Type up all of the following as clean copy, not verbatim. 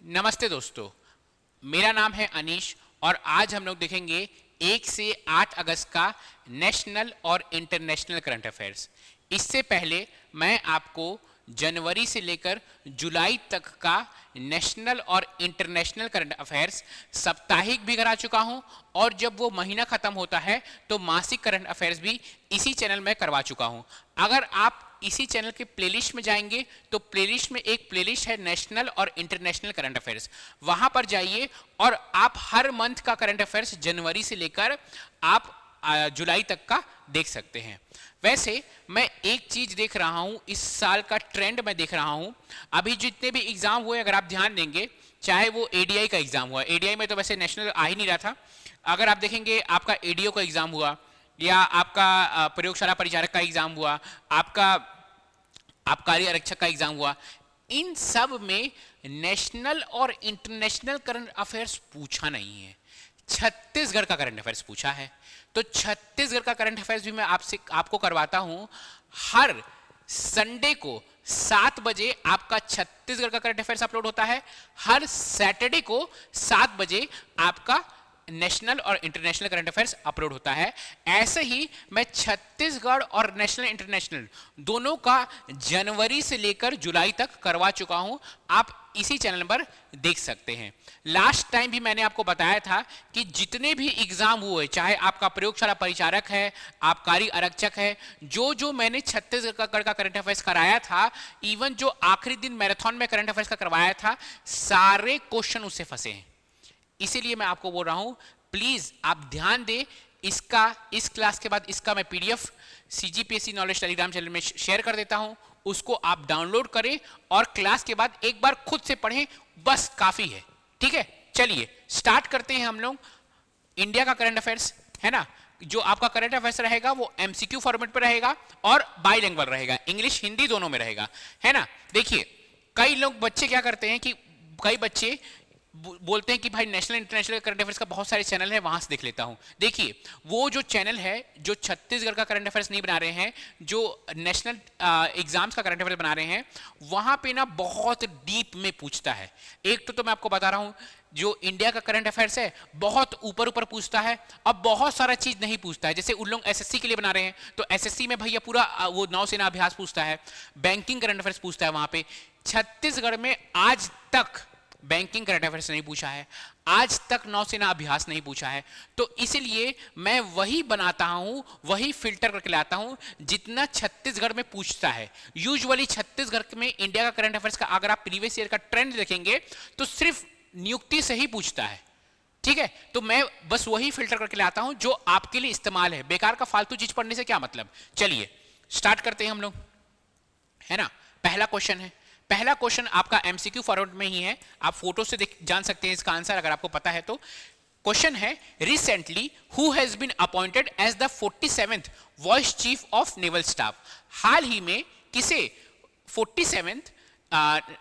नमस्ते दोस्तों, मेरा नाम है अनीश और आज हम लोग देखेंगे 1 से 8 अगस्त का नेशनल और इंटरनेशनल करंट अफेयर्स। इससे पहले मैं आपको जनवरी से लेकर जुलाई तक का नेशनल और इंटरनेशनल करंट अफेयर्स साप्ताहिक भी करा चुका हूं और जब वो महीना खत्म होता है तो मासिक करंट अफेयर्स भी इसी चैनल में करवा चुका हूं। अगर आप इसी चैनल के प्लेलिस्ट में जाएंगे तो प्लेलिस्ट में एक प्लेलिस्ट है नेशनल और इंटरनेशनल करंट अफेयर्स, वहां पर जाइए और आप हर मंथ का करंट अफेयर्स जनवरी से लेकर आप जुलाई तक का देख सकते हैं। वैसे मैं एक चीज देख रहा हूं, इस साल का ट्रेंड मैं देख रहा हूं। अभी जितने भी एग्जाम हुए अगर आप ध्यान देंगे, चाहे वो एडीआई का एग्जाम हुआ, एडीआई में तो वैसे नेशनल आ ही नहीं रहा था। अगर आप देखेंगे आपका एडीओ का एग्जाम हुआ या आपका प्रयोगशाला परिचारक का एग्जाम हुआ, आपका आबकारी आरक्षक का एग्जाम हुआ, इन सब में नेशनल और इंटरनेशनल करंट अफेयर्स पूछा नहीं है। छत्तीसगढ़ का करंट अफेयर्स पूछा है। तो छत्तीसगढ़ का करंट अफेयर्स भी मैं आपको करवाता हूं। हर संडे को 7 बजे आपका छत्तीसगढ़ का करंट अफेयर्स अपलोड होता है। हर सैटरडे को 7 बजे आपका नेशनल और इंटरनेशनल करंट अफेयर्स अपलोड होता है। ऐसे ही मैं छत्तीसगढ़ और नेशनल इंटरनेशनल दोनों का जनवरी से लेकर जुलाई तक करवा चुका हूं, आप इसी चैनल पर देख सकते हैं। लास्ट टाइम भी मैंने आपको बताया था कि जितने भी एग्जाम हुए, चाहे आपका प्रयोगशाला परिचारक है, आबकारी आरक्षक है, जो मैंने छत्तीसगढ़ का करंट अफेयर्स कराया था, इवन जो आखिरी दिन मैराथन में करंट अफेयर्स का करवाया था, सारे क्वेश्चन उससे फंसे हैं। इसीलिए मैं आपको बोल रहा हूं, प्लीज आप ध्यान दें। इस क्लास के बाद इसका मैं PDF CGPSC knowledge Telegram channel में शेयर कर देता हूं, उसको आप डाउनलोड करें और क्लास के बाद एक बार खुद से पढ़ें, बस काफी है। ठीक है, चलिए स्टार्ट करते हैं हम लोग। इंडिया का करंट अफेयर्स है ना, जो आपका करंट अफेयर्स रहेगा वो एमसीक्यू फॉर्मेट पर रहेगा और बाइलिंगुअल रहेगा, इंग्लिश हिंदी दोनों में रहेगा, है ना। देखिए, कई लोग बच्चे क्या करते हैं कि कई बच्चे बोलते हैं कि भाई नेशनल इंटरनेशनल करंट अफेयर्स का बहुत सारे चैनल है, वहां से देख लेता हूं। देखिए, वो जो चैनल है जो छत्तीसगढ़ का करंट अफेयर्स नहीं बना रहे हैं, जो नेशनल एग्जाम्स का करंट अफेयर्स बना रहे हैं, वहां पे ना बहुत डीप में पूछता है। एक तो मैं आपको बता रहा हूं, जो इंडिया का करंट अफेयर्स है बहुत ऊपर ऊपर पूछता है, अब बहुत सारा चीज नहीं पूछता है। जैसे उन लोग एसएससी के लिए बना रहे हैं तो एसएससी में भैया पूरा वो नौसेना अभ्यास पूछता है, बैंकिंग करंट अफेयर्स पूछता है वहां पे। छत्तीसगढ़ में आज तक बैंकिंग करंट अफेयर्स नहीं पूछा है, आज तक नौसेना अभ्यास नहीं पूछा है। तो इसलिए मैं वही बनाता हूं, वही फिल्टर करके लाता हूं जितना छत्तीसगढ़ में पूछता है। यूजुअली छत्तीसगढ़ में इंडिया का करंट अफेयर्स का अगर आप प्रीवियस ईयर का ट्रेंड देखेंगे तो सिर्फ नियुक्ति से ही पूछता है। ठीक है, तो मैं बस वही फिल्टर करके लाता हूं जो आपके लिए इस्तेमाल है। बेकार का फालतू चीज पढ़ने से क्या मतलब। चलिए स्टार्ट करते हैं हम लोग, है ना। पहला क्वेश्चन है, पहला क्वेश्चन आपका एमसीक्यू फॉर्मेट में ही है, आप फोटो से जान सकते हैं इसका आंसर अगर आपको पता है तो। क्वेश्चन है, recently who has been appointed as the 47th vice chief of naval staff. हाल ही में किसे 47th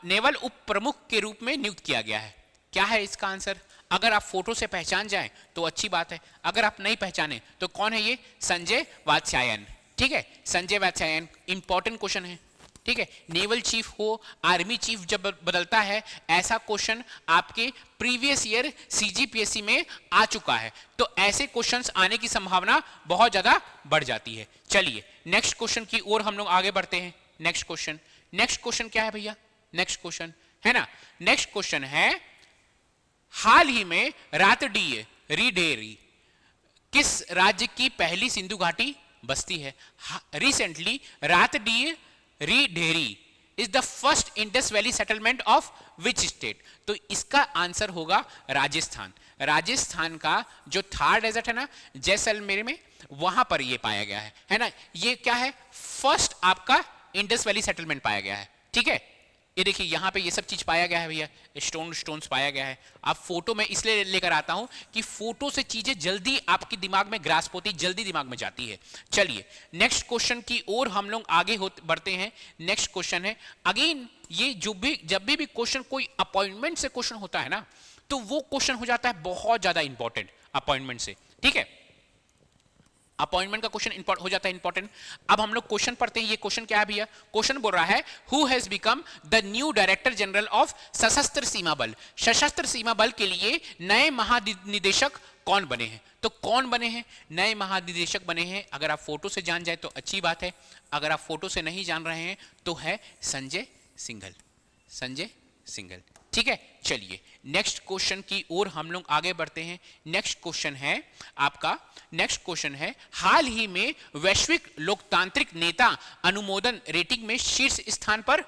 नेवल उप प्रमुख के रूप में नियुक्त किया गया है। क्या है इसका आंसर। अगर आप फोटो से पहचान जाएं तो अच्छी बात है, अगर आप नहीं पहचाने तो कौन है ये, संजय वात्स्यायन। ठीक है, संजय वात्स्यायन। इंपॉर्टेंट क्वेश्चन है। ठीक है, नेवल चीफ हो, आर्मी चीफ जब बदलता है, ऐसा क्वेश्चन आपके प्रीवियस ईयर सीजीपीएससी में आ चुका है, तो ऐसे क्वेश्चंस आने की संभावना बहुत ज्यादा बढ़ जाती है। चलिए नेक्स्ट क्वेश्चन की ओर हम लोग आगे बढ़ते हैं। नेक्स्ट क्वेश्चन क्या है भैया, नेक्स्ट क्वेश्चन है ना। नेक्स्ट क्वेश्चन है, हाल ही में रातडीह रीडेरी किस राज्य की पहली सिंधु घाटी बस्ती है। रिसेंटली रातडीह री is the first Indus valley settlement of which state. तो इसका आंसर होगा राजस्थान। राजस्थान का जो थार डेजर्ट है ना जैसलमेर में, वहां पर ये पाया गया है ना। ये क्या है, फर्स्ट आपका इंडस वैली सेटलमेंट पाया गया है। ठीक है, ये देखिए यहाँ पे ये सब चीज पाया गया है भैया, स्टोन्स पाया गया है। आप फोटो में इसलिए लेकर आता हूं कि फोटो से चीजें जल्दी आपके दिमाग में ग्रास्प होती, जल्दी दिमाग में जाती है। चलिए नेक्स्ट क्वेश्चन की ओर हम लोग आगे बढ़ते हैं। नेक्स्ट क्वेश्चन है, अगेन ये जब भी क्वेश्चन कोई अपॉइंटमेंट से क्वेश्चन होता है ना, तो वो क्वेश्चन हो जाता है बहुत ज्यादा इंपॉर्टेंट अपॉइंटमेंट से। ठीक है, अपॉइंटमेंट का क्वेश्चन हो जाता है इंपॉर्टेंट। अब हम लोग क्वेश्चन पढ़ते हैं। ये क्वेश्चन क्या है भैया? क्वेश्चन बोल रहा है who has become the new director general of सशस्त्र सीमा बल। सशस्त्र सीमा बल के लिए नए महानिदेशक कौन बने हैं? तो कौन बने हैं? नए महानिदेशक बने हैं। अगर आप फोटो से जान जाए तो अच्छी बात है, अगर आप फोटो से नहीं जान रहे हैं तो है संजय सिंघल। संजय सिंघल, ठीक है। चलिए नेक्स्ट क्वेश्चन की ओर हम लोग आगे बढ़ते हैं। नेक्स्ट क्वेश्चन है आपका, नेक्स्ट क्वेश्चन है हाल ही में वैश्विक लोकतांत्रिक नेता अनुमोदन रेटिंग में शीर्ष स्थान पर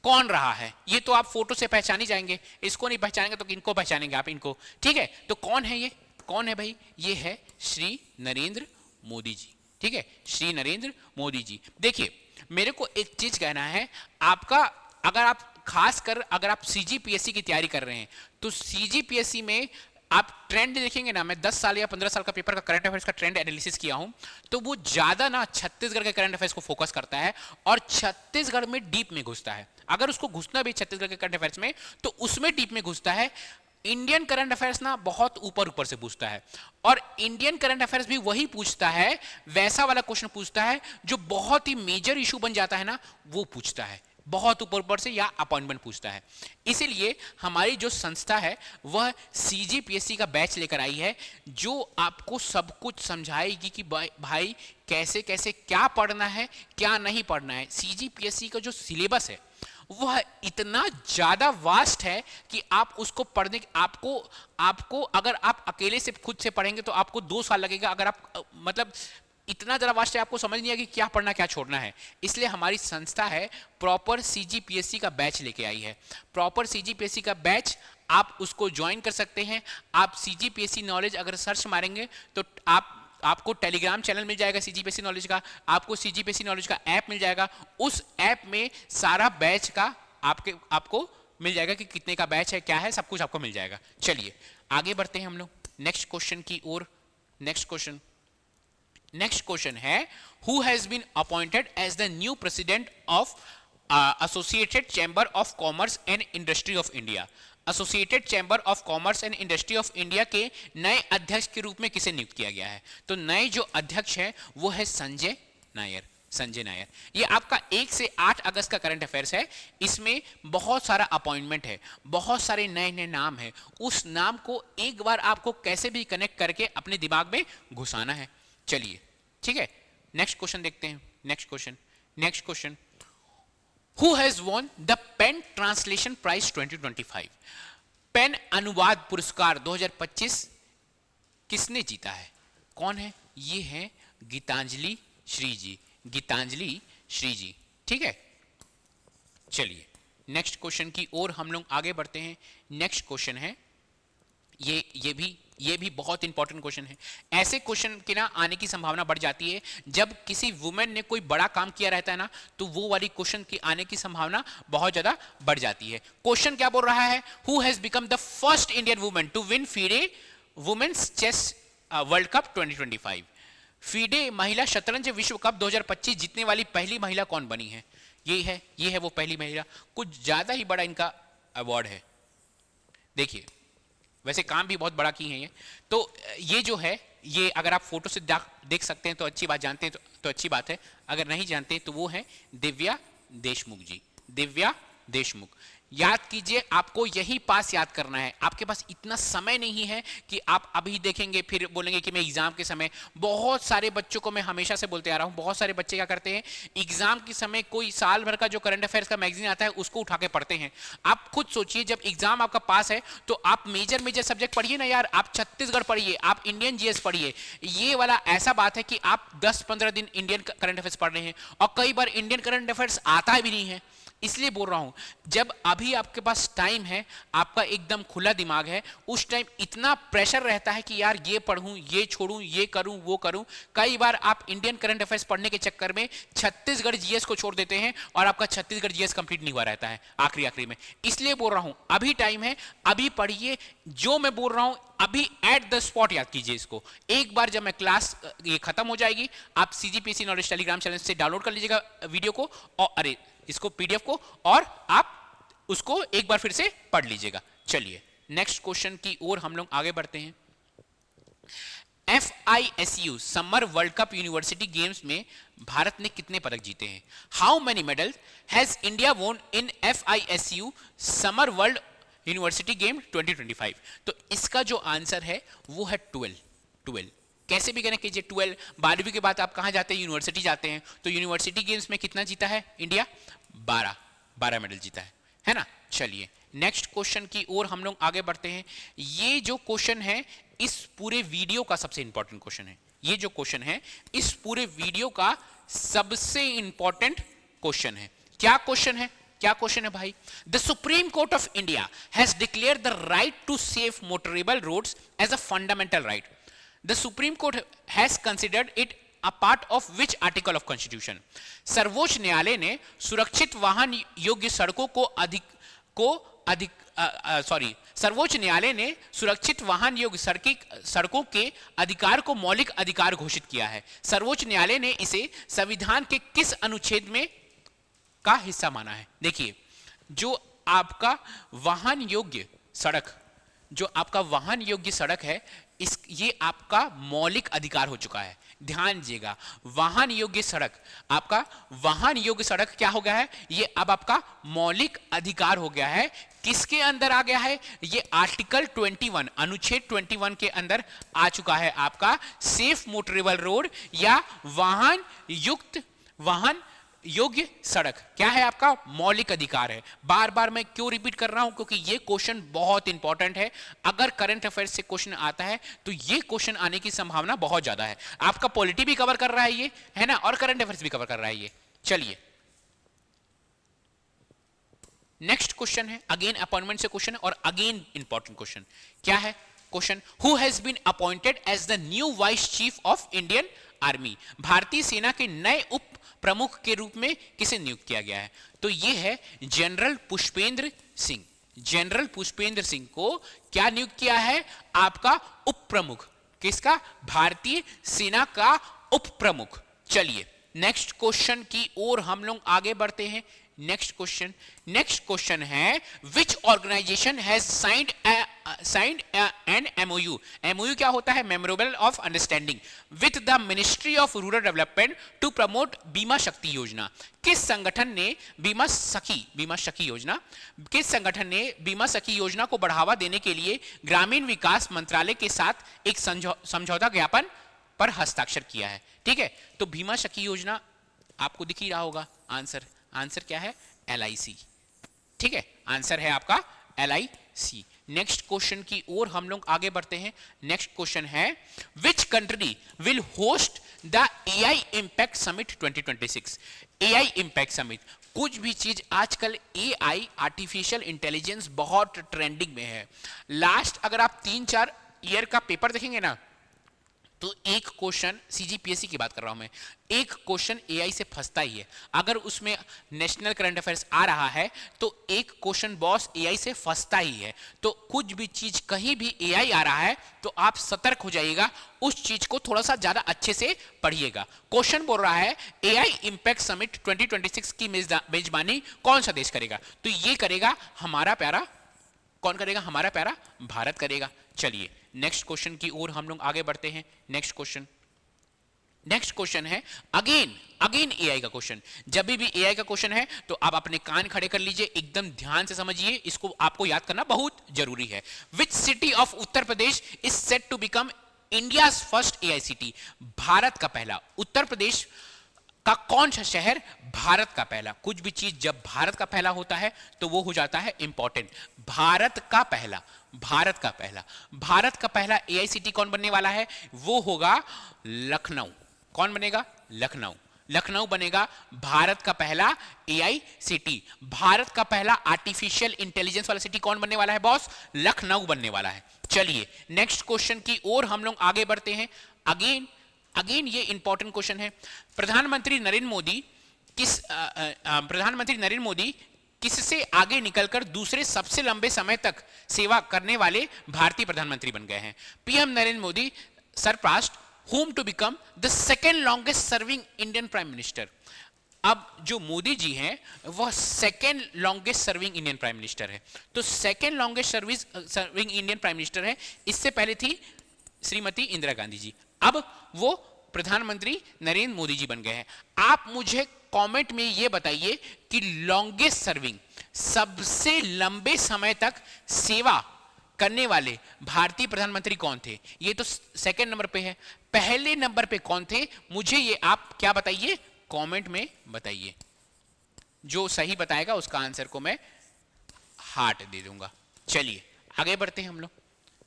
कौन रहा है? ये तो आप फोटो से पहचान ही जाएंगे, इसको नहीं पहचानेंगे तो किनको पहचानेंगे आप? इनको, ठीक है। तो कौन है ये? कौन है भाई? ये है श्री नरेंद्र मोदी जी, ठीक है, श्री नरेंद्र मोदी जी। देखिए मेरे को एक चीज कहना है आपका, अगर आप खासकर अगर आप सीजीपीएससी की तैयारी कर रहे हैं तो सीजीपीएससी में आप ट्रेंड देखेंगे ना, मैं 10 साल या 15 साल का पेपर का करंट अफेयर्स का ट्रेंड एनालिसिस किया हूं, तो वो ज्यादा ना छत्तीसगढ़ के करंट अफेयर्स को फोकस करता है और छत्तीसगढ़ में डीप में घुसता है। अगर उसको घुसना भी छत्तीसगढ़ के करंट अफेयर्स में तो उसमें डीप में घुसता है। इंडियन करंट अफेयर्स ना बहुत ऊपर ऊपर से पूछता है, और इंडियन करंट अफेयर्स भी वही पूछता है, वैसा वाला क्वेश्चन पूछता है जो बहुत ही मेजर इशू बन जाता है ना, वो पूछता है बहुत ऊपर ऊपर से, या अपॉइंटमेंट पूछता है। इसीलिए हमारी जो संस्था है वह सीजीपीएससी का बैच लेकर आई है, जो आपको सब कुछ समझाएगी कि भाई कैसे कैसे क्या पढ़ना है क्या नहीं पढ़ना है। सीजीपीएससी का जो सिलेबस है वह इतना ज्यादा वास्ट है कि आप उसको पढ़ने आपको अगर आप अकेले से खुद से पढ़ेंगे तो आपको 2 साल लगेगा। अगर आप मतलब इतना ज़्यादा वास्ट है, आपको समझ नहीं आएगी क्या पढ़ना क्या छोड़ना है। इसलिए हमारी संस्था है प्रॉपर सीजीपीएससी का बैच लेके आई है। प्रॉपर सीजीपीएससी का बैच आप उसको ज्वाइन कर सकते हैं। आप सीजीपीएससी नॉलेज अगर सर्च मारेंगे तो आपको टेलीग्राम चैनल मिल जाएगा सीजीपीएससी नॉलेज का, आपको सीजीपीएससी नॉलेज का ऐप मिल जाएगा। उस ऐप में सारा बैच का आपको मिल जाएगा कि कितने का बैच है, क्या है, सब कुछ आपको मिल जाएगा। चलिए आगे बढ़ते हैं हम लोग नेक्स्ट क्वेश्चन की ओर। नेक्स्ट क्वेश्चन है who has been appointed as the new president of associated chamber of commerce and industry of India. Associated chamber of commerce and industry of India के नए अध्यक्ष के रूप में किसे नियुक्त किया गया है? तो नए जो अध्यक्ष है वो है संजय नायर। संजय नायर, ये आपका 1 से 8 अगस्त का करंट अफेयर्स है। इसमें बहुत सारा अपॉइंटमेंट है, बहुत सारे नए नए नाम है। उस नाम को एक बार आपको कैसे भी कनेक्ट करके अपने दिमाग में घुसाना है। चलिए ठीक है, नेक्स्ट क्वेश्चन देखते हैं। Next question who has won the pen translation prize 2025? Pen अनुवाद पुरस्कार 2025 किसने जीता है? कौन है? ये है गीतांजलि श्री जी। गीतांजलि श्री जी, ठीक है। चलिए नेक्स्ट क्वेश्चन की ओर हम लोग आगे बढ़ते हैं। नेक्स्ट क्वेश्चन है ये भी बहुत इंपॉर्टेंट क्वेश्चन है। ऐसे क्वेश्चन के ना आने की संभावना बढ़ जाती है जब किसी वुमेन ने कोई बड़ा काम किया रहता है ना, तो वो वाली क्वेश्चन की आने की संभावना बहुत ज्यादा बढ़ जाती है। क्वेश्चन क्या बोल रहा है? Who has become the first Indian women to win FIDE women's chess world cup 2025? FIDE महिला शतरंज विश्व कप 2025 जीतने वाली पहली महिला कौन बनी है? ये है वो पहली महिला। कुछ ज्यादा ही बड़ा इनका अवार्ड है। देखिए वैसे काम भी बहुत बड़ा की है ये। तो ये जो है, ये अगर आप फोटो से देख सकते हैं तो अच्छी बात, जानते हैं तो अच्छी बात है। अगर नहीं जानते तो वो है दिव्या देशमुख जी। दिव्या देशमुख, याद कीजिए, आपको यही पास याद करना है। आपके पास इतना समय नहीं है कि आप अभी देखेंगे फिर बोलेंगे कि मैं एग्जाम के समय। बहुत सारे बच्चों को मैं हमेशा से बोलते आ रहा हूं, बहुत सारे बच्चे क्या करते हैं, एग्जाम के समय कोई साल भर का जो करंट अफेयर्स का मैगजीन आता है उसको उठा के पढ़ते हैं। आप खुद सोचिए, जब एग्जाम आपका पास है तो आप मेजर सब्जेक्ट पढ़िए ना यार। आप छत्तीसगढ़ पढ़िए, आप इंडियन जीएस पढ़िए। ये वाला ऐसा बात है कि आप 10-15 दिन इंडियन करंट अफेयर्स पढ़ रहे हैं और कई बार इंडियन करंट अफेयर्स आता भी नहीं है। इसलिए बोल रहा हूं, जब अभी आपके पास टाइम है, आपका एकदम खुला दिमाग है, उस टाइम इतना प्रेशर रहता है कि यार ये पढ़ूं, ये छोड़ूं, ये करूं, वो करूं। कई बार आप इंडियन करंट अफेयर्स पढ़ने के चक्कर में छत्तीसगढ़ जीएस को छोड़ देते हैं और आपका छत्तीसगढ़ जीएस कंप्लीट नहीं हुआ रहता है आखिरी में। इसलिए बोल रहा हूं, अभी टाइम है, अभी पढ़िए। जो मैं बोल रहा हूं अभी एट द स्पॉट याद कीजिए इसको। एक बार जब मैं क्लास ये खत्म हो जाएगी, आप सीजीपीएससी नॉलेज टेलीग्राम चैनल से डाउनलोड कर लीजिएगा वीडियो को, और इसको पीडीएफ को, और आप उसको एक बार फिर से पढ़ लीजिएगा। चलिए नेक्स्ट क्वेश्चन की ओर हम लोग आगे बढ़ते हैं। FISU summer world cup university games में भारत ने कितने पदक जीते हैं? How many medal has India वोन इन FISU summer world university game 2025? तो इसका जो आंसर है वो है 12। कैसे भी कहना कीजिए 12। 12वीं के बाद आप कहां जाते हैं? यूनिवर्सिटी जाते हैं। तो यूनिवर्सिटी गेम्स में कितना जीता है इंडिया? 12 मेडल जीता है ना। चलिए नेक्स्ट क्वेश्चन की ओर हम लोग आगे बढ़ते हैं। ये जो क्वेश्चन है इस पूरे वीडियो का सबसे इंपॉर्टेंट क्वेश्चन है। ये जो क्वेश्चन है इस पूरे वीडियो का सबसे इंपॉर्टेंट क्वेश्चन है। क्या क्वेश्चन है? क्या क्वेश्चन है भाई? The supreme court of India has declare the right to safe motorable roads as a fundamental right. The supreme court has considered it a part of which article of constitution? सर्वोच्च न्यायालय ने सुरक्षित वाहन योग्य सड़कों सर्वोच्च न्यायालय ने सुरक्षित वाहन योग्य सड़कों के अधिकार को मौलिक अधिकार घोषित किया है। सर्वोच्च न्यायालय ने इसे संविधान के किस अनुच्छेद में का हिस्सा माना है? देखिए, जो आपका वाहन योग्य सड़क है ये आपका मौलिक अधिकार हो चुका है। ध्यान दीजिएगा, वाहन योग्य सड़क क्या हो गया है? ये अब आपका मौलिक अधिकार हो गया है। किसके अंदर आ गया है? ये आर्टिकल 21 अनुच्छेद 21 के अंदर आ चुका है। आपका सेफ मोटरेबल रोड या वाहन योग्य सड़क क्या है? आपका मौलिक अधिकार है। बार बार मैं क्यों रिपीट कर रहा हूं? क्योंकि ये क्वेश्चन बहुत इंपॉर्टेंट है। अगर करंट अफेयर्स से क्वेश्चन आता है तो ये क्वेश्चन आने की संभावना बहुत ज्यादा है। आपका पॉलिटी भी कवर कर रहा है ये, है ना, और करंट अफेयर्स भी कवर कर रहा है ये। चलिए नेक्स्ट क्वेश्चन है, अगेन अपॉइंटमेंट से क्वेश्चन और अगेन इंपॉर्टेंट क्वेश्चन। क्या है question? Who has been appointed as the new vice chief of Indian army? भारतीय सेना के नए उप प्रमुख के रूप में किसे नियुक्त किया गया है? तो यह है जनरल पुष्पेंद्र सिंह। जनरल पुष्पेंद्र सिंह को क्या नियुक्त किया है? आपका उप प्रमुख। किसका? भारतीय सेना का उप प्रमुख। चलिए नेक्स्ट क्वेश्चन की ओर हम लोग आगे बढ़ते हैं। नेक्स्ट क्वेश्चन है which organisation has signed an MOU? MOU क्या होता है? Memorable of understanding with the ministry of rural development to promote Bima Shakti योजना। किस संगठन ने बीमा सखी योजना को बढ़ावा देने के लिए ग्रामीण विकास मंत्रालय के साथ एक समझौता ज्ञापन पर हस्ताक्षर किया है? ठीक है, तो बीमा सखी योजना आपको दिख ही रहा होगा। आंसर क्या है? LIC। ठीक है, आंसर है आपका LIC। नेक्स्ट क्वेश्चन की ओर हम लोग आगे बढ़ते हैं। नेक्स्ट क्वेश्चन है which country will host the AI impact summit 2026? AI impact summit, कुछ भी चीज आजकल AI आर्टिफिशियल इंटेलिजेंस बहुत ट्रेंडिंग में है। लास्ट अगर आप 3-4 ईयर का पेपर देखेंगे ना तो एक क्वेश्चन CGPSC की बात कर रहा हूं मैं, एक क्वेश्चन AI से फंसता ही है। अगर उसमें नेशनल करंट अफेयर्स आ रहा है तो एक क्वेश्चन बॉस AI से फंसता ही है। तो कुछ भी चीज कहीं भी AI आ रहा है तो आप सतर्क हो जाइएगा, उस चीज को थोड़ा सा ज्यादा अच्छे से पढ़िएगा। क्वेश्चन बोल रहा है AI इम्पैक्ट समिट 2026 की मेजबानी कौन सा देश करेगा? तो ये करेगा हमारा प्यारा, कौन करेगा? हमारा प्यारा भारत करेगा। चलिए नेक्स्ट क्वेश्चन की ओर हम लोग आगे बढ़ते हैं। नेक्स्ट क्वेश्चन है अगेन AI का क्वेश्चन। जब भी AI का क्वेश्चन है तो आप अपने कान खड़े कर लीजिए, एकदम ध्यान से समझिए, इसको आपको याद करना बहुत जरूरी है। Which city of Uttar Pradesh is set to become India's first AI city? Bharat का पहला, उत्तर प्रदेश का कौन सा शहर भारत का पहला? कुछ भी चीज जब भारत का पहला होता है तो वो हो जाता है इंपॉर्टेंट। भारत का पहला AI सिटी कौन बनने वाला है? वो होगा लखनऊ। कौन बनेगा? लखनऊ बनेगा भारत का पहला AI सिटी। भारत का पहला आर्टिफिशियल इंटेलिजेंस वाला सिटी कौन बनने वाला है बॉस? लखनऊ बनने वाला है। चलिए नेक्स्ट क्वेश्चन की ओर हम लोग आगे बढ़ते हैं। अगेन ये इंपॉर्टेंट क्वेश्चन है। प्रधानमंत्री नरेंद्र मोदी किससे आगे निकलकर दूसरे सबसे लंबे समय तक सेवा करने वाले भारतीय प्रधानमंत्री बन गए हैं? PM Narendra Modi surpassed whom to become the second longest serving Indian Prime Minister? अब जो मोदी जी हैं वह second longest serving Indian prime minister है। तो second longest serving Indian prime minister है। इससे पहले थी श्रीमती इंदिरा गांधी जी। अब वो प्रधानमंत्री नरेंद्र मोदी जी बन गए हैं। आप मुझे कमेंट में ये बताइए कि लॉन्गेस्ट सर्विंग, सबसे लंबे समय तक सेवा करने वाले भारतीय प्रधानमंत्री कौन थे। ये तो सेकंड नंबर पे है, पहले नंबर पे कौन थे, मुझे ये आप क्या बताइए, कमेंट में बताइए। जो सही बताएगा उसका आंसर को मैं हार्ट दे दूंगा। चलिए आगे बढ़ते हैं हम लोग,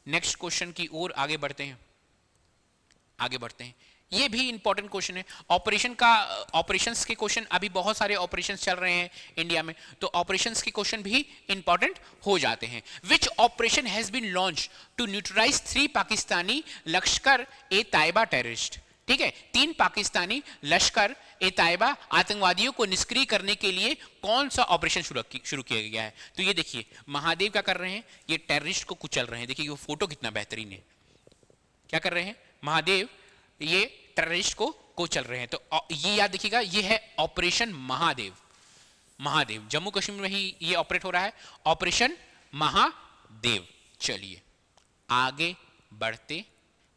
नेक्स्ट क्वेश्चन की ओर आगे बढ़ते हैं। ये भी इंपॉर्टेंट क्वेश्चन है। ऑपरेशंस के क्वेश्चन, अभी बहुत सारे ऑपरेशंस चल रहे हैं इंडिया में, तो ऑपरेशंस के क्वेश्चन भी इंपॉर्टेंट हो जाते हैं। Which operation has been launch to neutralize 3 Pakistani Lashkar e Taiba terrorist. ठीक है, 3 पाकिस्तानी लश्कर ए तैयबा आतंकवादियों को निष्क्रिय करने के लिए कौन सा ऑपरेशन शुरू किया गया है। तो ये देखिए, महादेव क्या कर रहे हैं, ये टेररिस्ट को कुचल रहे हैं। देखिए वो फोटो कितना बेहतरीन है, क्या कर रहे हैं महादेव, ये टेररिस्ट को कुचल रहे हैं। तो ये याद रखिएगा, ये है ऑपरेशन महादेव। जम्मू कश्मीर में ही ये ऑपरेट हो रहा है, ऑपरेशन महादेव। चलिए आगे बढ़ते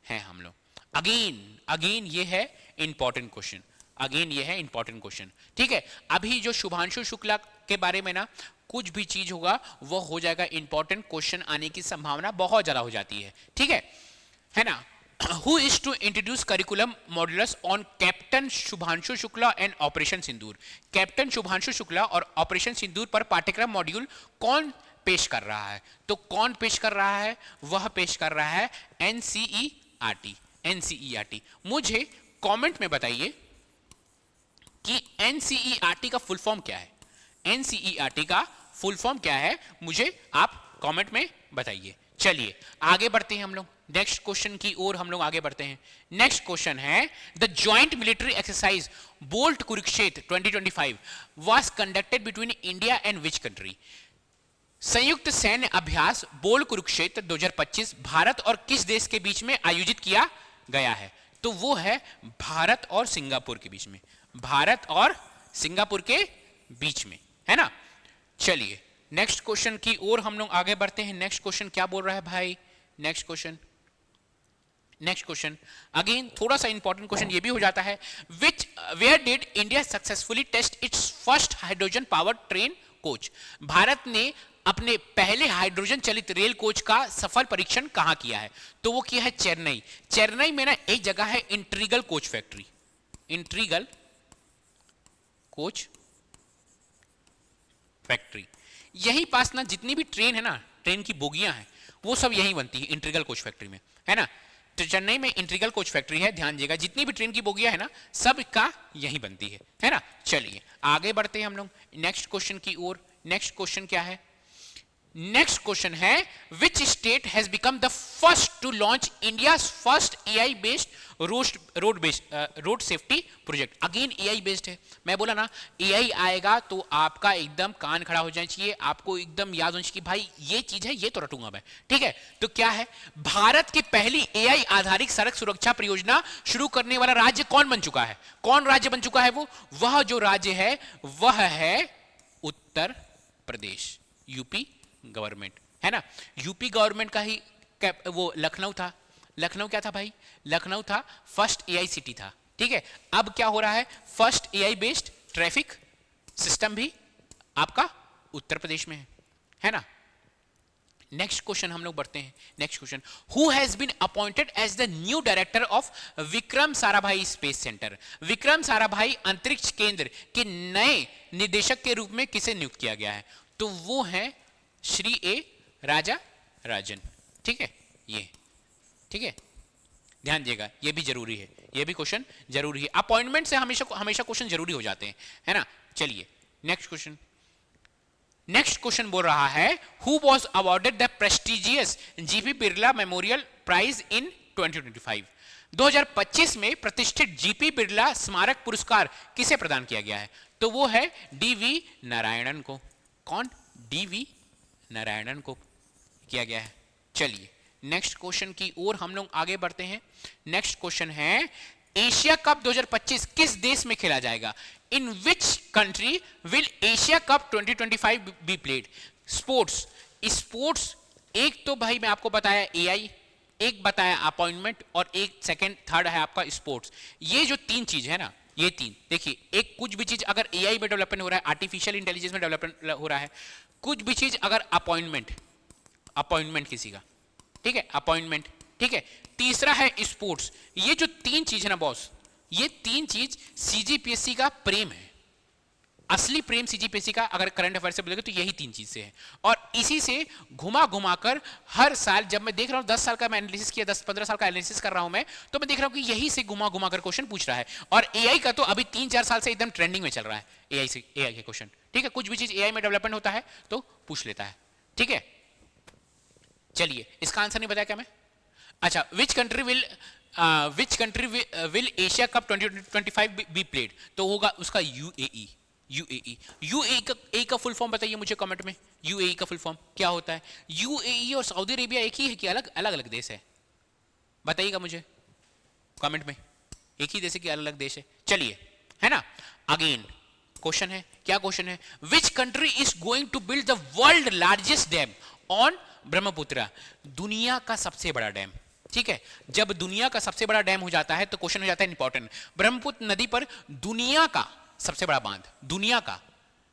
हैं हम लोग। अगेन ये है इंपॉर्टेंट क्वेश्चन। ठीक है, अभी जो शुभांशु शुक्ला के बारे में ना कुछ भी चीज होगा वो हो जाएगा इंपॉर्टेंट क्वेश्चन आने की संभावना बहुत ज्यादा हो जाती है। ठीक है ना। Who is to introduce curriculum modulus on captain Shubhanshu Shukla and operation Sindoor. Captain Shubhanshu Shukla और ऑपरेशन सिंदूर पर पाठ्यक्रम मॉड्यूल कौन पेश कर रहा है। तो कौन पेश कर रहा है, वह पेश कर रहा है एनसीईआरटी। मुझे कमेंट में बताइए कि एनसीईआरटी का फुल फॉर्म क्या है। एनसीईआरटी का फुल फॉर्म क्या है, मुझे आप कमेंट में बताइए। चलिए आगे बढ़ते हैं हम लोग, नेक्स्ट क्वेश्चन की ओर हम लोग आगे बढ़ते हैं। नेक्स्ट क्वेश्चन है, the joint military exercise bolt Kurukshetra 2025 was conducted between India and which country. संयुक्त सैन्य अभ्यास बोल्ट कुरुक्षेत्र 2025 भारत और किस देश के बीच में आयोजित किया गया है। तो वो है भारत और सिंगापुर के बीच में, भारत और सिंगापुर के बीच में, है ना। चलिए नेक्स्ट क्वेश्चन की ओर हम लोग आगे बढ़ते हैं। नेक्स्ट क्वेश्चन क्या बोल रहा है भाई, नेक्स्ट क्वेश्चन अगेन थोड़ा सा इंपॉर्टेंट क्वेश्चन ये भी हो जाता है। Where did India successfully test its first hydrogen power train coach. Bharat ने अपने पहले हाइड्रोजन चलित रेल कोच का सफल परीक्षण कहां किया है। तो वो किया है चेन्नई में ना एक जगह है integral coach factory, integral coach factory. यही पास ना जितनी भी ट्रेन है ना, ट्रेन की बोगियां हैं, वो सब यहीं बनती है इंट्रीगल कोच फैक्ट्री में, है ना। तो चेन्नई में इंट्रीगल कोच फैक्ट्री है, ध्यान दीजिएगा, जितनी भी ट्रेन की बोगियां है ना सब का यहीं बनती है ना। चलिए आगे बढ़ते हैं हम लोग नेक्स्ट क्वेश्चन की ओर। नेक्स्ट क्वेश्चन क्या है, नेक्स्ट क्वेश्चन है, which state has become the first to launch India first AI based road safety project. Again AI based है, मैं बोला ना एआई आएगा तो आपका एकदम कान खड़ा हो जाना चाहिए, आपको एकदम याद होना चाहिए कि भाई ये चीज है, ये तो रटूंगा मैं। ठीक है, तो क्या है, भारत की पहली एआई आधारित सड़क सुरक्षा परियोजना शुरू करने वाला राज्य कौन बन चुका है, कौन राज्य बन चुका है वह जो राज्य है वह है उत्तर प्रदेश, यूपी गवर्नमेंट, है ना। यूपी गवर्नमेंट का ही वो लखनऊ था, लखनऊ क्या था भाई, लखनऊ था फर्स्ट एआई सिटी था। ठीक है, अब क्या हो रहा है, first AI based traffic system भी आपका उत्तर प्रदेश में है ना। नेक्स्ट क्वेश्चन हम लोग बढ़ते हैं। Next question, who has been appointed as the new director of Vikram Sarabhai space centre. Vikram Sarabhai अंतरिक्ष केंद्र के नए निदेशक के रूप में किसे नियुक्त किया गया है। तो वो है श्री ए राजा राजन। ठीक है, ये ठीक है, ध्यान दीजिएगा, ये भी जरूरी है, ये भी क्वेश्चन जरूरी है। अपॉइंटमेंट से हमेशा क्वेश्चन जरूरी हो जाते हैं, है ना। चलिए नेक्स्ट क्वेश्चन बोल रहा है, who was awarded the prestigious GP Birla memorial prize in 2025। 2025 में प्रतिष्ठित जीपी बिरला स्मारक पुरस्कार किसे प्रदान किया गया है। तो वो है डीवी नारायणन को। कौन, डीवी नारायणन को किया गया है। चलिए नेक्स्ट क्वेश्चन की ओर हम लोग आगे बढ़ते हैं। नेक्स्ट क्वेश्चन है, एशिया कप 2025 किस देश में खेला जाएगा। In which country will Asia cup 2025 be played. Sports एक तो भाई मैं आपको बताया एआई, एक बताया अपॉइंटमेंट, और एक सेकंड थर्ड है आपका स्पोर्ट्स। ये जो तीन चीज है ना, ये तीन देखिए, एक कुछ भी चीज अगर एआई में डेवलपमेंट हो रहा है, आर्टिफिशियल इंटेलिजेंस में डेवलपमेंट हो रहा है, कुछ भी चीज अगर अपॉइंटमेंट, अपॉइंटमेंट किसी का, ठीक है, अपॉइंटमेंट, ठीक है, तीसरा है स्पोर्ट्स। ये जो तीन चीज है ना बॉस, ये तीन चीज सीजीपीएससी का प्रेम है, असली प्रेम सीजीपीएससी का अगर करंट अफेयर से बोलेंगे तो यही तीन चीज से है। और इसी से घुमा घुमा कर हर साल, जब मैं देख रहा हूं 10 साल का मैं एनालिसिस किया, 10-15 साल का एनालिसिस कर रहा हूं मैं, तो मैं देख रहा हूं कि यही से घुमा घुमा कर क्वेश्चन पूछ रहा है। और एआई का तो अभी 3-4 साल से एकदम ट्रेंडिंग में चल रहा है एआई से, एआई के क्वेश्चन, ठीक है, कुछ भी चीज एआई में डेवलपमेंट होता है तो पूछ लेता है, ठीक है। चलिए, इसका आंसर नहीं बताया क्या मैं? अच्छा, विच country will Asia cup 2025 be played? तो होगा उसका यूएई। यूएई, यूएई का फुल फॉर्म बताइए मुझे कमेंट में, यूएई का फुल फॉर्म क्या होता है? यूएई और सऊदी अरेबिया एक ही है कि अलग अलग अलग देश है? बताइएगा मुझे कमेंट में, एक ही देश है कि अलग अलग देश है? चलिए, है ना। अगेन क्वेश्चन है, क्या क्वेश्चन है? Which country is going to build the world largest dam on Brahmaputra? दुनिया का सबसे बड़ा डैम, ठीक है। जब दुनिया का सबसे बड़ा डैम हो जाता है तो क्वेश्चन हो जाता है इंपॉर्टेंट, ब्रह्मपुत्र नदी पर दुनिया का सबसे बड़ा बांध, दुनिया का,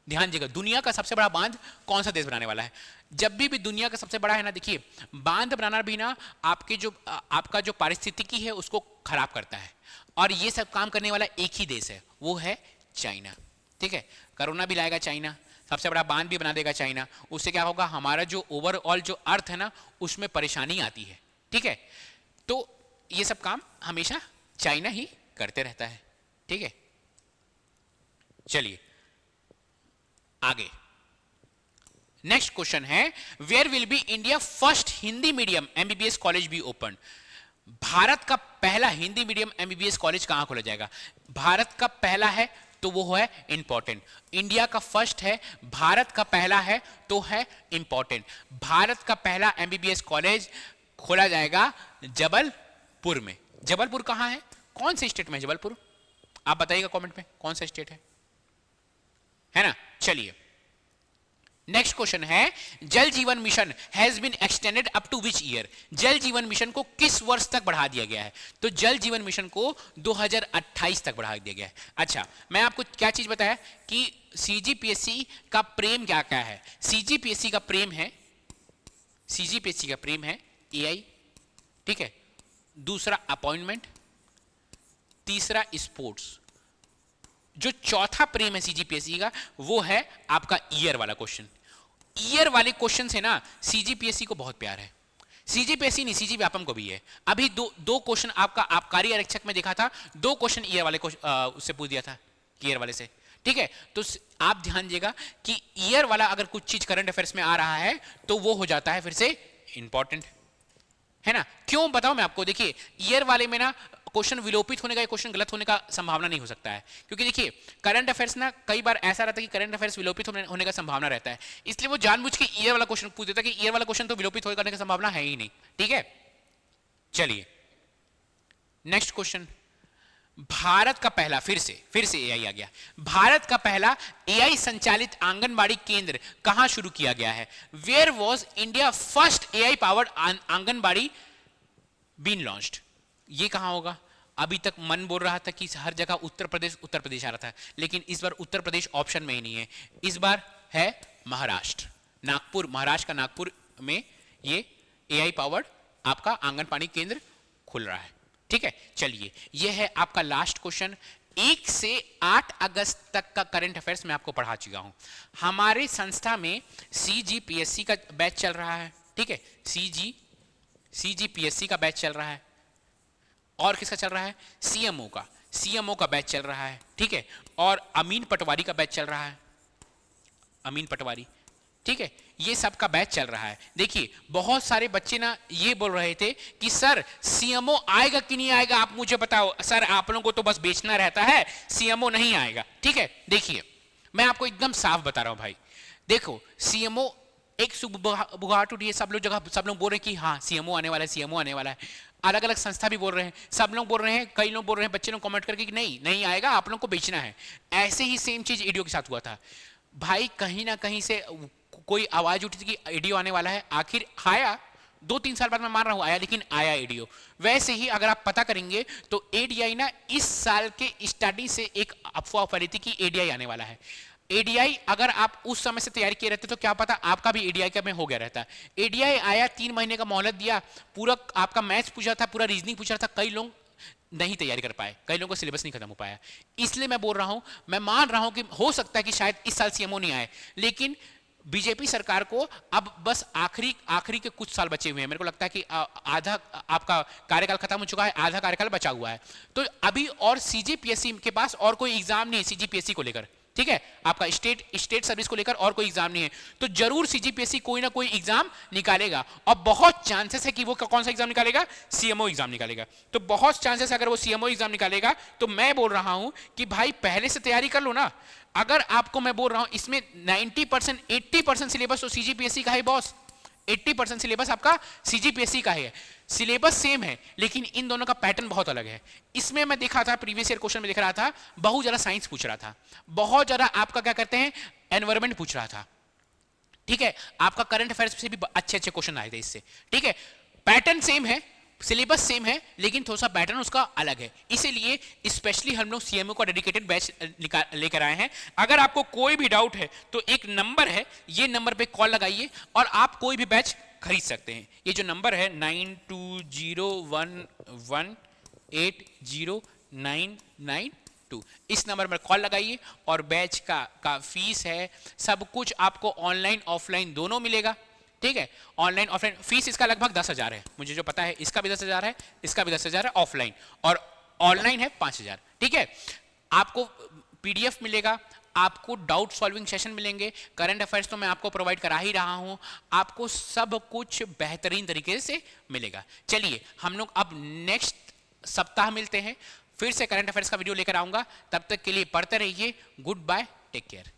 ध्यान दीजिएगा, दुनिया का सबसे बड़ा बांध कौन सा देश बनाने वाला है? जब भी दुनिया का सबसे बड़ा है ना, देखिए, बांध बनाना भी ना आपका जो पारिस्थितिकी है उसको खराब करता है, और ये सब काम करने वाला एक ही देश है, वो है चाइना, ठीक है। कोरोना भी लाएगा चाइना, सबसे बड़ा बांध भी बना देगा चाइना, उससे क्या होगा, हमारा जो ओवरऑल जो अर्थ है ना उसमें परेशानी आती है, ठीक है। तो ये सब काम हमेशा चाइना ही करते रहता है, ठीक है। चलिए आगे, नेक्स्ट क्वेश्चन है, where will be India first Hindi medium MBBS college be open? Bharat का पहला हिंदी मीडियम एमबीबीएस कॉलेज कहां खोला जाएगा? भारत का पहला है तो वो है इंपॉर्टेंट, इंडिया का फर्स्ट है, भारत का पहला है तो है इंपॉर्टेंट। भारत का पहला एमबीबीएस कॉलेज खोला जाएगा जबलपुर में। जबलपुर कहां है, कौन से स्टेट में? जबलपुर, आप बताइएगा कमेंट में कौन सा स्टेट है ना। चलिए, नेक्स्ट क्वेश्चन है, Jal Jeevan mission has been extended up to which year? Jal Jeevan mission को किस वर्ष तक बढ़ा दिया गया है? तो जल जीवन मिशन को 2028 तक बढ़ा दिया गया है। अच्छा, मैं आपको क्या चीज बताया कि सीजीपीएससी का प्रेम क्या क्या है? सीजीपीएससी का प्रेम है, सीजीपीएससी का प्रेम है एआई, ठीक है, दूसरा अपॉइंटमेंट, तीसरा स्पोर्ट्स, जो चौथा प्रेम है सीजीपीएससी का वो है आपका ईयर वाला क्वेश्चन। ईयर वाले क्वेश्चन से ना सीजीपीएससी को बहुत प्यार है, सीजीपीएससी नहीं, सीजीव्यापम को भी है। अभी दो क्वेश्चन आपका आबकारी आरक्षक में देखा था, दो क्वेश्चन ईयर वाले उससे पूछ दिया था, ईयर वाले से, ठीक है। तो आप ध्यान दीजिएगा कि ईयर वाला अगर कुछ चीज करंट अफेयर्स में आ रहा है तो वो हो जाता है फिर से इंपॉर्टेंट, है ना। क्यों बताओ मैं आपको, देखिए, ईयर वाले में ना क्वेश्चन विलोपित होने का, क्वेश्चन गलत होने का संभावना नहीं हो सकता है, क्योंकि देखिए करंट अफेयर्स ना कई बार ऐसा रहता है कि करंट अफेयर्स विलोपित होने का संभावना रहता है, इसलिए वो जानबूझ के ईयर वाला क्वेश्चन पूछ देता है कि ईयर वाला क्वेश्चन तो विलोपित होने की संभावना है ही नहीं, ठीक है। चलिए नेक्स्ट क्वेश्चन, भारत का पहला, फिर से एआई आ गया, भारत का पहला एआई संचालित आंगनबाड़ी केंद्र कहां शुरू किया गया है? Where was India first AI powered anganwadi been launched? ये कहां होगा? अभी तक मन बोल रहा था कि हर जगह उत्तर प्रदेश आ रहा था, लेकिन इस बार उत्तर प्रदेश ऑप्शन में ही नहीं है, इस बार है महाराष्ट्र, नागपुर, महाराष्ट्र का नागपुर में ये एआई पावर्ड आपका आंगनबाड़ी केंद्र खुल रहा है, ठीक है। चलिए, ये है आपका लास्ट क्वेश्चन। 1 से 8 अगस्त तक का करंट अफेयर्स मैं आपको पढ़ा चुका हूं। हमारे संस्था में सीजीपीएससी का बैच चल रहा है, ठीक है, सीजीपीएससी का बैच चल रहा है, और किसका चल रहा है? सीएमओ का बैच चल रहा है, ठीक है, और अमीन पटवारी का बैच चल रहा है, अमीन पटवारी, ठीक है, ये सब का बैच चल रहा है। देखिए, बहुत सारे बच्चे ना ये बोल रहे थे कि सर सीएमओ आएगा कि नहीं आएगा, आप मुझे बताओ सर, आप लोगों को तो बस बेचना रहता है, सीएमओ नहीं आएगा, ठीक है। देखिए, मैं आपको एकदम साफ बता रहा हूं भाई, देखो, सीएमओ एक बुगाहट उठी है, सब लोग बोल रहे हैं कि हाँ सीएमओ आने वाला है, सीएमओ आने वाला है, अलग अलग संस्था भी बोल रहे हैं, सब लोग बोल रहे हैं, कई लोग बोल रहे हैं, बच्चे लोग कमेंट करके कि नहीं आएगा, आप लोग को बेचना है। ऐसे ही सेम चीज ईडीओ के साथ हुआ था भाई, कहीं ना कहीं से कोई आवाज उठी थी कि ईडीओ आने वाला है, आखिर आया, 2-3 साल बाद मैं मान रहा हूं आया, लेकिन आया एडीओ। वैसे ही अगर आप पता करेंगे तो एडीआई ना इस साल के स्टार्टिंग से एक अफवाह फैली थी कि एडीआई आने वाला है। एडीआई अगर आप उस समय से तैयारी किए रहते तो क्या पता आपका भी एडीआई का में हो गया रहता। एडीआई आया, 3 महीने का मोहलत दिया, पूरा आपका मैथ्स पूछा था, पूरा रीजनिंग पूछा था, कई लोग नहीं तैयारी कर पाए, कई लोगों का सिलेबस नहीं खत्म हो पाया। इसलिए मैं बोल रहा हूं, मैं मान रहा हूं कि हो सकता है कि शायद इस साल सीएमओ नहीं आए, लेकिन बीजेपी सरकार को अब बस आखिरी के कुछ साल बचे हुए हैं। मेरे को लगता है कि आधा आपका कार्यकाल खत्म हो चुका है, आधा कार्यकाल बचा हुआ है। तो अभी और सीजीपीएससी के पास और कोई एग्जाम नहीं है सीजीपीएससी को लेकर, ठीक है, आपका स्टेट सर्विस को लेकर और कोई एग्जाम नहीं है। तो जरूर सीजीपीएससी कोई ना कोई एग्जाम निकालेगा, और बहुत चांसेस है कि वो कौन सा एग्जाम निकालेगा, सीएमओ एग्जाम निकालेगा। तो बहुत चांसेस है अगर वो सीएमओ एग्जाम निकालेगा तो मैं बोल रहा हूं कि भाई पहले से तैयारी कर लो ना। अगर आपको मैं बोल रहा हूं इसमें 90% 80% सिलेबस तो सीजीपीएससी का है बॉस, 80% सिलेबस आपका सीजीपीएससी का है। सिलेबस सेम है लेकिन इन दोनों का पैटर्न बहुत अलग है। इसमें मैं देखा था, प्रीवियस ईयर क्वेश्चन में देख रहा था, बहुत ज्यादा साइंस पूछ रहा था, बहुत ज्यादा आपका क्या कहते हैं एनवायरमेंट पूछ रहा था, ठीक है, आपका करंट अफेयर्स से भी अच्छे अच्छे क्वेश्चन आए थे इससे, ठीक है। पैटर्न सेम है, सिलेबस सेम है, लेकिन थोड़ा सा पैटर्न उसका अलग है। इसीलिए स्पेशली हम लोग सीएमओ का डेडिकेटेड बैच लेकर आए हैं। अगर आपको कोई भी डाउट है तो एक नंबर है, ये नंबर पे कॉल लगाइए और आप कोई भी बैच खरीद सकते हैं। ये जो नंबर है 9201180992, इस नंबर पर कॉल लगाइए और बैच का फीस है, सब कुछ आपको ऑनलाइन ऑफलाइन दोनों मिलेगा, ठीक है। ऑनलाइन ऑफलाइन फीस इसका लगभग 10,000 है, मुझे जो पता है, इसका भी 10,000 है, इसका भी 10,000 है ऑफलाइन, और ऑनलाइन है 5,000, ठीक है। आपको पीडीएफ मिलेगा, आपको डाउट सॉल्विंग सेशन मिलेंगे, करंट अफेयर्स तो मैं आपको प्रोवाइड करा ही रहा हूं, आपको सब कुछ बेहतरीन तरीके से मिलेगा। चलिए हम लोग अब नेक्स्ट सप्ताह मिलते हैं, फिर से करंट अफेयर्स का वीडियो लेकर आऊंगा। तब तक के लिए पढ़ते रहिए। Goodbye, take care.